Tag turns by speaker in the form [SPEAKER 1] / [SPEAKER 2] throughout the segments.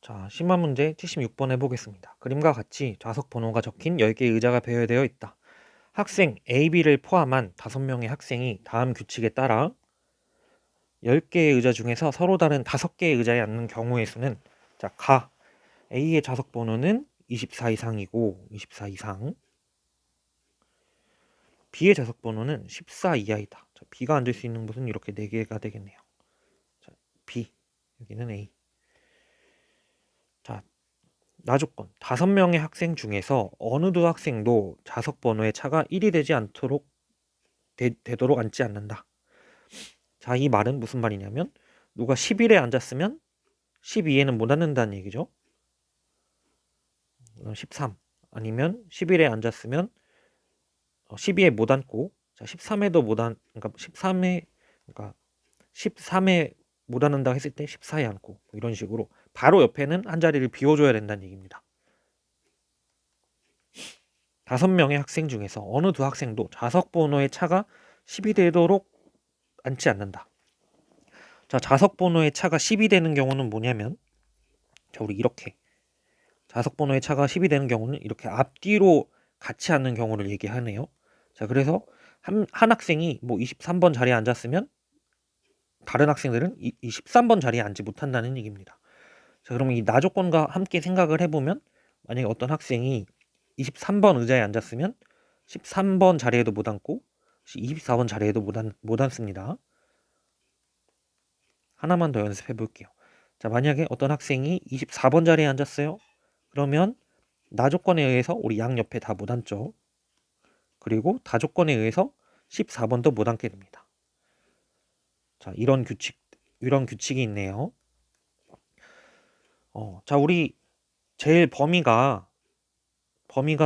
[SPEAKER 1] 자, 심화 문제 76번 해보겠습니다. 그림과 같이 좌석 번호가 적힌 10개의 의자가 배열되어 있다. 학생 A, B를 포함한 5명의 학생이 다음 규칙에 따라 10개의 의자 중에서 서로 다른 5개의 의자에 앉는 경우의 수는 자, A의 좌석 번호는 24 이상이고 24 이상, B의 좌석 번호는 14 이하이다. 자, B가 앉을 수 있는 곳은 이렇게 4개가 되겠네요. 자, B, 여기는 A. 자, 나조건 5명의 학생 중에서 어느 두 학생도 좌석 번호의 차가 1이 되지 않도록 되도록 앉지 않는다. 자, 이 말은 무슨 말이냐면 누가 11에 앉았으면 12에는 못 앉는다는 얘기죠. 13 아니면 11에 앉았으면 12에 못 앉고, 자, 13에도 못 앉, 그러니까 13에, 그러니까 13에 못 앉는다 했을 때 14에 앉고, 뭐 이런 식으로 바로 옆에는 한 자리를 비워줘야 된다는 얘기입니다. 5명의 학생 중에서 어느 두 학생도 좌석 번호의 차가 10이 되도록 앉지 않는다. 자, 좌석 번호의 차가 10이 되는 경우는 뭐냐면, 자, 우리 이렇게 좌석 번호의 차가 10이 되는 경우는 이렇게 앞뒤로 같이 앉는 경우를 얘기하네요. 자, 그래서 한 학생이 뭐 23번 자리에 앉았으면 다른 학생들은 23번 자리에 앉지 못한다는 얘기입니다. 자, 그러면 이 나조건과 함께 생각을 해보면, 만약에 어떤 학생이 23번 의자에 앉았으면 13번 자리에도 못 앉고 24번 자리에도 못 앉습니다. 하나만 더 연습해 볼게요. 자, 만약에 어떤 학생이 24번 자리에 앉았어요. 그러면 나조건에 의해서 우리 양옆에 다 못 앉죠. 그리고 다조건에 의해서 14번도 못 앉게 됩니다. 자, 이런 규칙이 있네요. 자, 우리 제일 범위가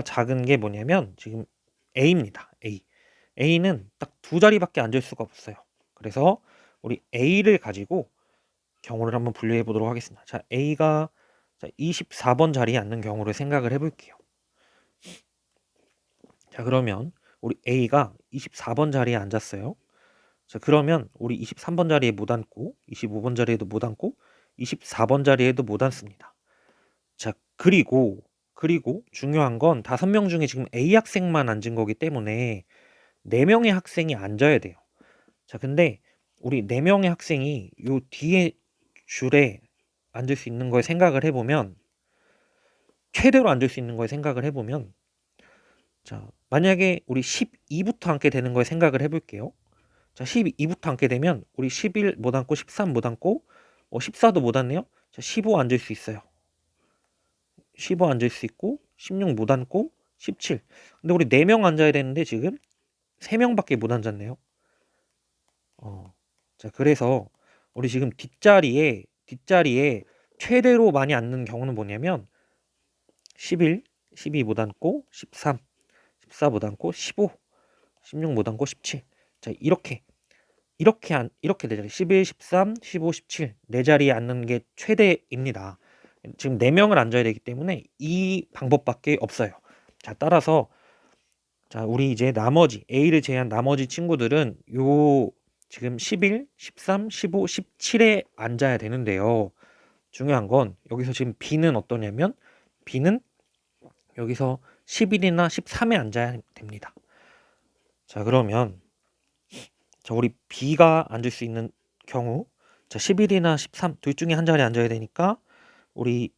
[SPEAKER 1] 작은 게 뭐냐면 지금 A입니다. A는 딱 두 자리밖에 앉을 수가 없어요. 그래서 우리 A를 가지고 경우를 한번 분류해 보도록 하겠습니다. 자, A가 24번 자리에 앉는 경우를 생각을 해볼게요. 자, 그러면 우리 A가 24번 자리에 앉았어요. 자, 그러면 우리 23번 자리에 못 앉고 25번 자리에도 못 앉고 24번 자리에도 못 앉습니다. 자, 그리고 중요한 건 5명 중에 지금 A 학생만 앉은 거기 때문에 4명의 학생이 앉아야 돼요. 자, 근데 우리 4명의 학생이 요 뒤에 줄에 앉을 수 있는 걸 생각을 해보면, 최대로 앉을 수 있는 걸 생각을 해보면, 자, 만약에 우리 12부터 앉게 되는 걸 생각을 해볼게요. 자, 12부터 앉게 되면 우리 11 못 앉고 13 못 앉고 14도 못 앉네요. 자, 15 앉을 수 있어요. 15 앉을 수 있고 16 못 앉고 17. 근데 우리 4명 앉아야 되는데 지금 3명밖에 못 앉았네요. 자, 그래서 우리 지금 뒷자리에 최대로 많이 앉는 경우는 뭐냐면 11, 12 못 앉고 13, 14 못 앉고 15, 16 못 앉고 17. 자, 이렇게 되잖아요. 11, 13, 15, 17 네 자리에 앉는 게 최대입니다. 지금 4명을 앉아야 되기 때문에 이 방법밖에 없어요. 자, 따라서 자, 우리 이제 나머지 A를 제외한 나머지 친구들은 요 지금 11, 13, 15, 17에 앉아야 되는데요. 중요한 건 여기서 지금 B는 어떠냐면 B는 여기서 11이나 13에 앉아야 됩니다. 자, 그러면 자, 우리 B가 앉을 수 있는 경우, 자, 11이나 13 둘 중에 한 자리에 앉아야 되니까 우리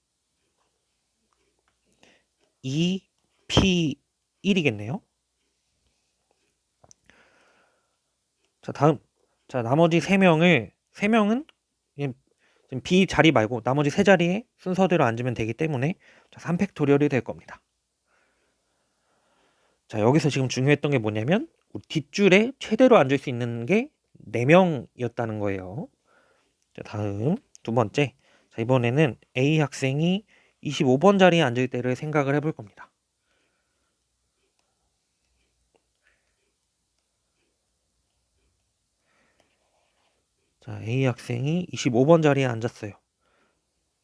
[SPEAKER 1] 2, P 1이겠네요. 자, 다음. 자, 나머지 3명은 지금 B 자리 말고 나머지 3자리에 순서대로 앉으면 되기 때문에 자, 3팩토리얼이 될 겁니다. 자, 여기서 지금 중요했던 게 뭐냐면 뒷줄에 최대로 앉을 수 있는 게 4명이었다는 거예요. 자, 다음 두 번째. 자, 이번에는 A 학생이 25번 자리에 앉을 때를 생각을 해볼 겁니다. 자, A 학생이 25번 자리에 앉았어요.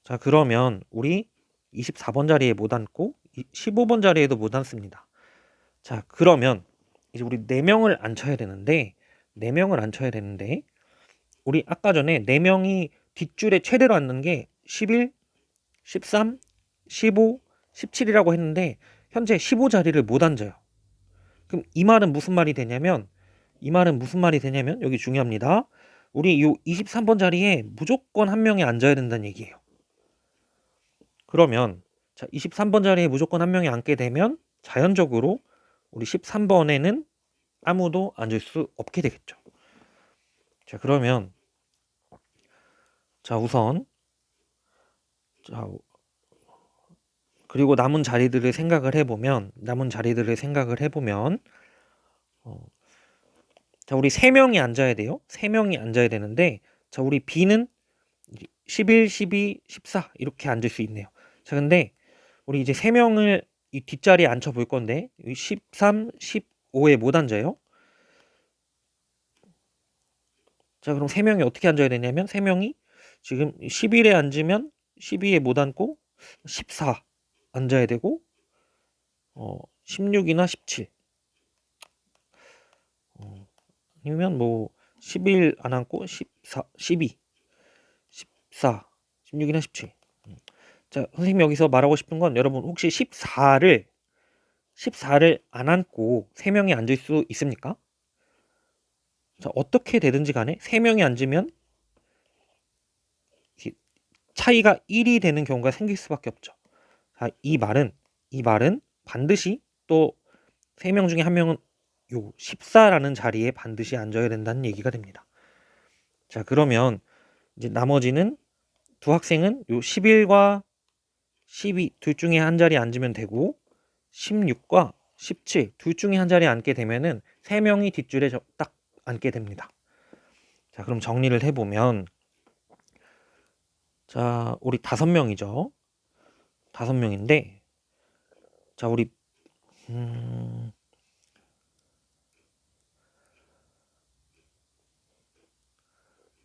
[SPEAKER 1] 자, 그러면 우리 24번 자리에 못 앉고 15번 자리에도 못 앉습니다. 자, 그러면 이제 우리 4명을 앉혀야 되는데 우리 아까 전에 4명이 뒷줄에 최대로 앉는 게 11, 13, 15, 17이라고 했는데 현재 15자리를 못 앉아요. 그럼 이 말은 무슨 말이 되냐면 여기 중요합니다. 우리 요 23번 자리에 무조건 한 명이 앉아야 된다는 얘기예요. 그러면 자, 23번 자리에 무조건 한 명이 앉게 되면 자연적으로 우리 13번에는 아무도 앉을 수 없게 되겠죠. 자, 그러면 자, 우선 자, 그리고 남은 자리들을 생각을 해보면 자, 우리 3명이 앉아야 돼요. 3명이 앉아야 되는데 자, 우리 B는 11, 12, 14 이렇게 앉을 수 있네요. 자, 근데 우리 이제 3명을 이 뒷자리에 앉혀 볼 건데 13, 15에 못 앉아요. 자, 그럼 3명이 어떻게 앉아야 되냐면 3명이 지금 11에 앉으면 12에 못 앉고 14 앉아야 되고 16이나 17 아니면 뭐 11 안 앉고 14, 12, 14, 16이나 17. 자, 선생님이 여기서 말하고 싶은 건 여러분 혹시 14를 안 앉고 3명이 앉을 수 있습니까? 자, 어떻게 되든지 간에 3명이 앉으면 차이가 1이 되는 경우가 생길 수밖에 없죠. 자, 이 말은 반드시 또 3명 중에 한 명은 요 14라는 자리에 반드시 앉아야 된다는 얘기가 됩니다. 자, 그러면 이제 나머지는 두 학생은 요 11과 12 둘 중에 한 자리에 앉으면 되고 16과 17 둘 중에 한 자리에 앉게 되면은 3명이 뒷줄에 딱 앉게 됩니다. 자, 그럼 정리를 해보면 자, 우리 5명이죠. 5명인데 자, 우리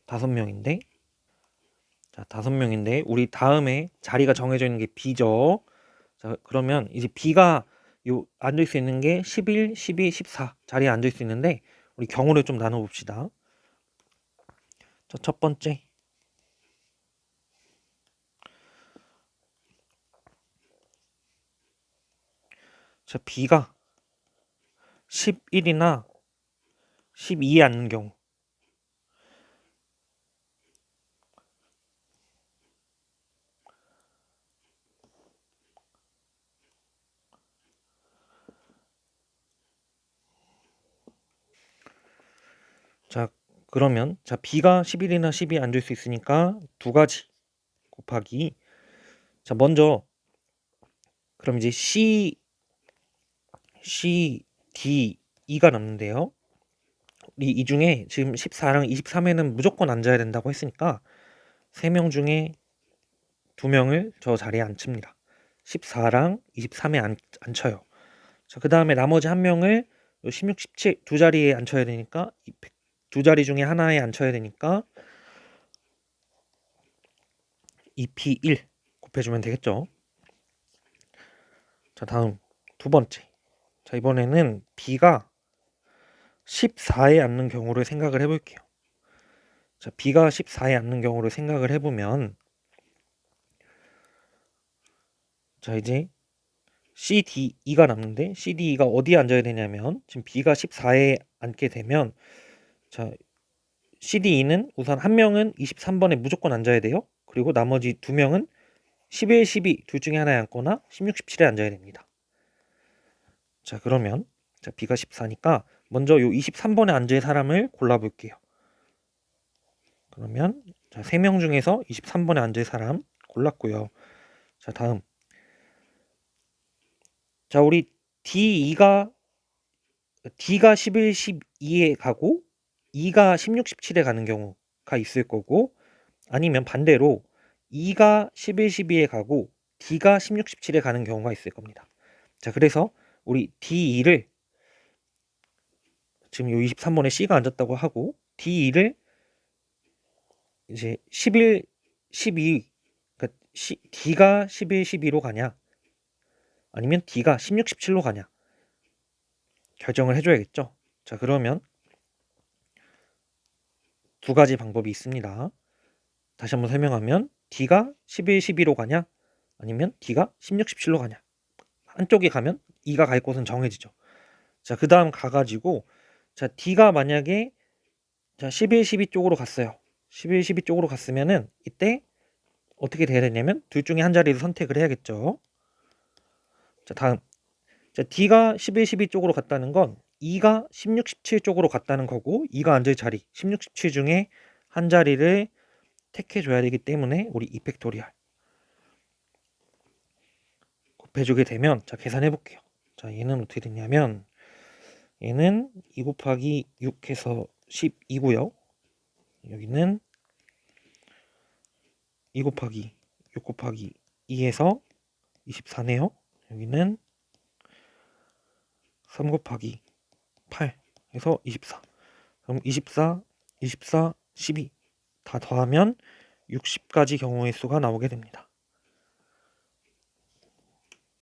[SPEAKER 1] 5명인데 자, 5명인데 우리 다음에 자리가 정해져 있는 게 B죠. 자, 그러면 이제 B가 요 앉을 수 있는 게 11, 12, 14 자리에 앉을 수 있는데 우리 경우를 좀 나눠 봅시다. 자, 첫 번째. 자, B가 11이나 12에 앉는 경우. 자, 그러면 자, B가 11이나 12에 앉을 수 있으니까 두 가지 곱하기 자, 먼저 그럼 이제 C, D, E가 남는데요. 우리 이 중에 지금 14랑 23에는 무조건 앉아야 된다고 했으니까 3명 중에 2명을 저 자리에 앉힙니다. 14랑 23에 앉혀요. 자, 그 다음에 나머지 한 명을 16, 17 두 자리에 앉혀야 되니까 두 자리 중에 하나에 앉혀야 되니까 2P1 곱해주면 되겠죠. 자, 다음 두 번째. 자, 이번에는 B가 14에 앉는 경우를 생각을 해볼게요. 자, B가 14에 앉는 경우를 생각을 해보면 자, 이제 CDE가 남는데 CDE가 어디에 앉아야 되냐면 지금 B가 14에 앉게 되면 자, CDE는 우선 한 명은 23번에 무조건 앉아야 돼요. 그리고 나머지 두 명은 11, 12 둘 중에 하나에 앉거나 16, 17에 앉아야 됩니다. 자, 그러면 자, B가 14니까 먼저 요 23번에 앉을 사람을 골라볼게요. 그러면 자, 3명 중에서 23번에 앉을 사람 골랐고요. 자, 다음 자, 우리 D가 11, 12에 가고 E가 16, 17에 가는 경우가 있을 거고 아니면 반대로 E가 11, 12에 가고 D가 16, 17에 가는 경우가 있을 겁니다. 자, 그래서 우리 D2를 지금 요 23번에 C가 앉았다고 하고 D2를 이제 11, 12 그러니까 D가 11, 12로 가냐 아니면 D가 16, 17로 가냐 결정을 해줘야겠죠. 자, 그러면 두 가지 방법이 있습니다. 다시 한번 설명하면 D가 11, 12로 가냐 아니면 D가 16, 17로 가냐. 한쪽에 가면 E가 갈 곳은 정해지죠. 자, 그 다음 가가지고 자, D가 만약에 자, 11, 12 쪽으로 갔어요. 11, 12 쪽으로 갔으면은 이때 어떻게 돼야 되냐면 둘 중에 한 자리를 선택을 해야겠죠. 자, 다음. 자, D가 11, 12 쪽으로 갔다는 건 E가 16, 17 쪽으로 갔다는 거고 E가 앉을 자리 16, 17 중에 한 자리를 택해줘야 되기 때문에 우리 2팩토리얼 곱해주게 되면 자, 계산해 볼게요. 자, 얘는 어떻게 되냐면 얘는 2 곱하기 6 해서 12고요. 여기는 2 곱하기 6 곱하기 2해서 24네요. 여기는 3 곱하기 8 해서 24. 그럼 24, 12 다 더하면 60가지 경우의 수가 나오게 됩니다.